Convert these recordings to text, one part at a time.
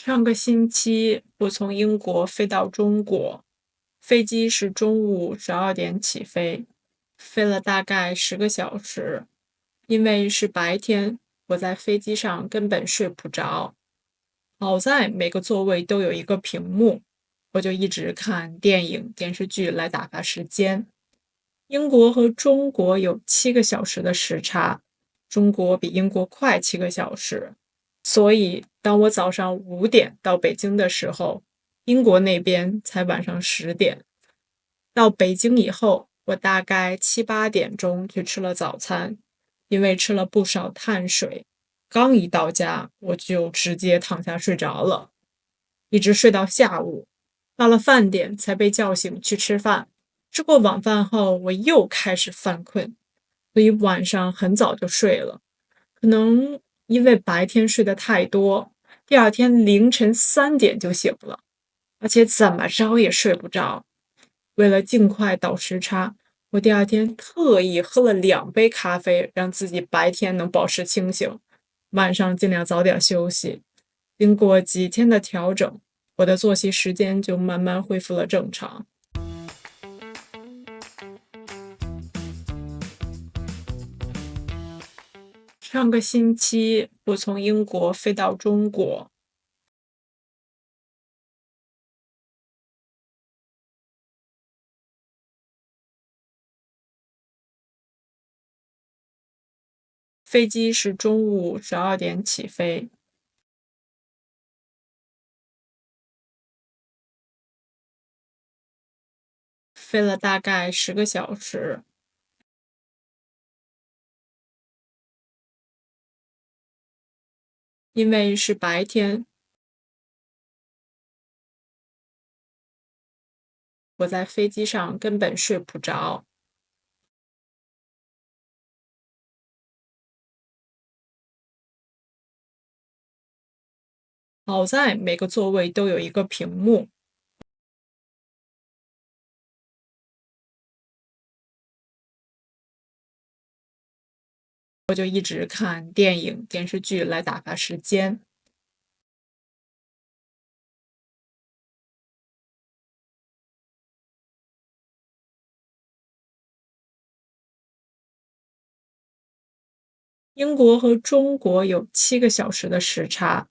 上个星期我从英国飞到中国，飞机是中午12点起飞，飞了大概10个小时。因为是白天，我在飞机上根本睡不着。好在每个座位都有一个屏幕，我就一直看电影、电视剧来打发时间。英国和中国有7个小时的时差，中国比英国快7个小时。所以，当我早上5点到北京的时候，英国那边才晚上10点。到北京以后，我大概7、8点钟去吃了早餐，因为吃了不少碳水。刚一到家，我就直接躺下睡着了，一直睡到下午。到了饭点才被叫醒去吃饭。吃过晚饭后，我又开始犯困，所以晚上很早就睡了。可能因为白天睡得太多，第二天凌晨3点就醒了，而且怎么着也睡不着。为了尽快倒时差，我第二天特意喝了2杯咖啡，让自己白天能保持清醒，晚上尽量早点休息。经过几天的调整，我的作息时间就慢慢恢复了正常。上个星期我从英国飞到中国，飞机是中午12点起飞，飞了大概10个小时。因为是白天，我在飞机上根本睡不着。好在每个座位都有一个屏幕，我就一直看电影、电视剧来打发时间。英国和中国有7个小时的时差，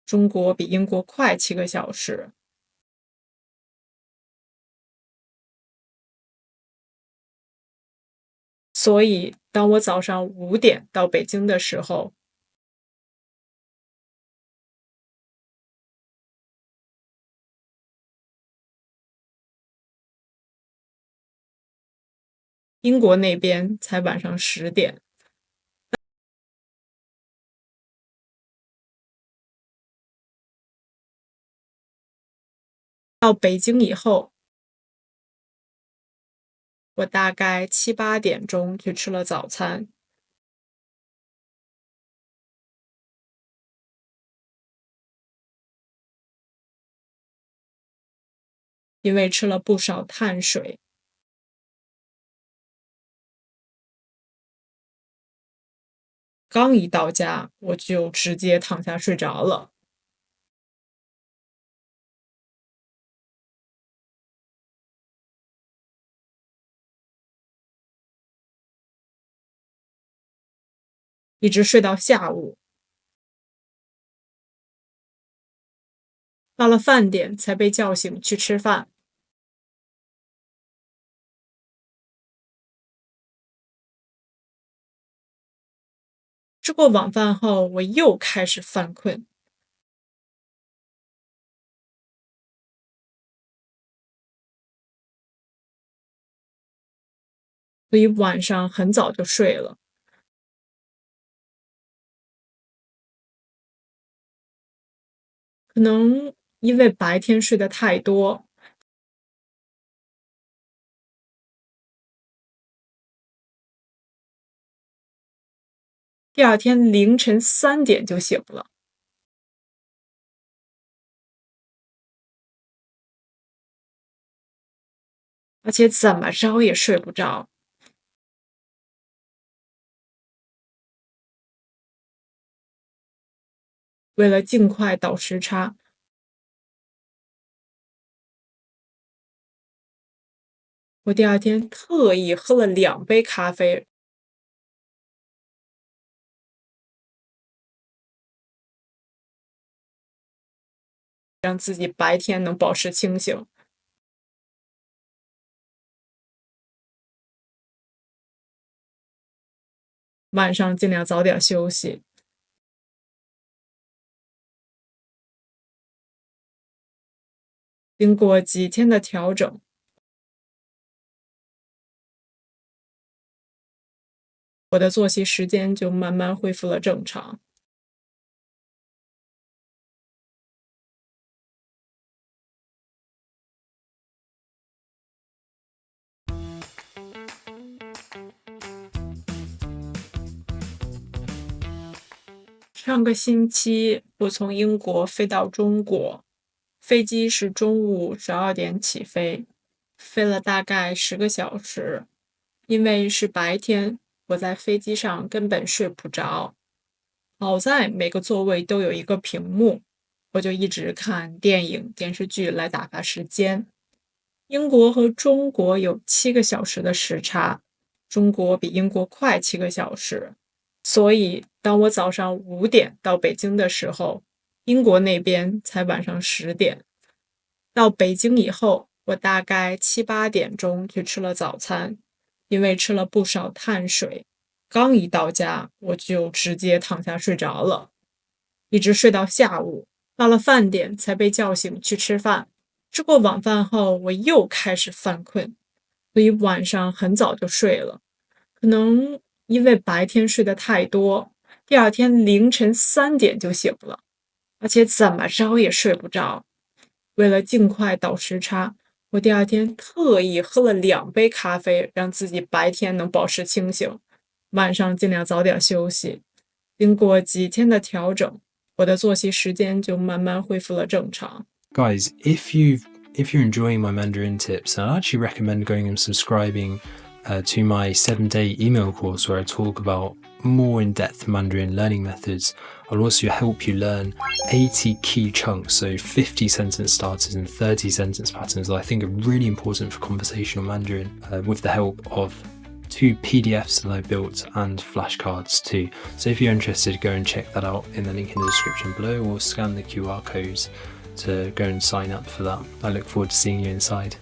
中国比英国快7个小时。所以，当我早上5点到北京的时候，英国那边才晚上10点。到北京以后，我大概7、8点钟去吃了早餐，因为吃了不少碳水。刚一到家，我就直接躺下睡着了。一直睡到下午。到了饭点才被叫醒去吃饭。吃过晚饭后，我又开始犯困，所以晚上很早就睡了。可能因为白天睡得太多，第二天凌晨3点就醒了，而且怎么着也睡不着。为了尽快倒时差，我第二天特意喝了2杯咖啡，让自己白天能保持清醒。晚上尽量早点休息。经过几天的调整，我的作息时间就慢慢恢复了正常。上个星期我从英国飞到中国，飞机是中午12点起飞，飞了大概10个小时。因为是白天，我在飞机上根本睡不着。好在每个座位都有一个屏幕，我就一直看电影、电视剧来打发时间。英国和中国有7个小时的时差，中国比英国快7个小时。所以，当我早上5点到北京的时候，英国那边才晚上10点。到北京以后，我大概7、8点钟去吃了早餐，因为吃了不少碳水，刚一到家我就直接躺下睡着了，一直睡到下午，到了饭点才被叫醒去吃饭。吃过晚饭后，我又开始犯困，所以晚上很早就睡了。可能因为白天睡得太多，第二天凌晨3点就醒了，而且怎么着也睡不着。为了尽快倒时差，我第二天特意喝了2杯咖啡，让自己白天能保持清醒，晚上尽量早点休息。经过几天的调整，我的作息时间就慢慢恢复了正常。Guys, if you're enjoying my Mandarin tips, I'd actually recommend going and subscribing to my 7-day email course where I talk about more in-depth Mandarin learning methods. I'll also help you learn 80 key chunks, so 50 sentence starters and 30 sentence patterns that I think are really important for conversational Mandarin, with the help of 2 PDFs that I built and flashcards too. So if you're interested, go and check that out in the link in the description below, or scan the QR codes to go and sign up for that. I look forward to seeing you inside.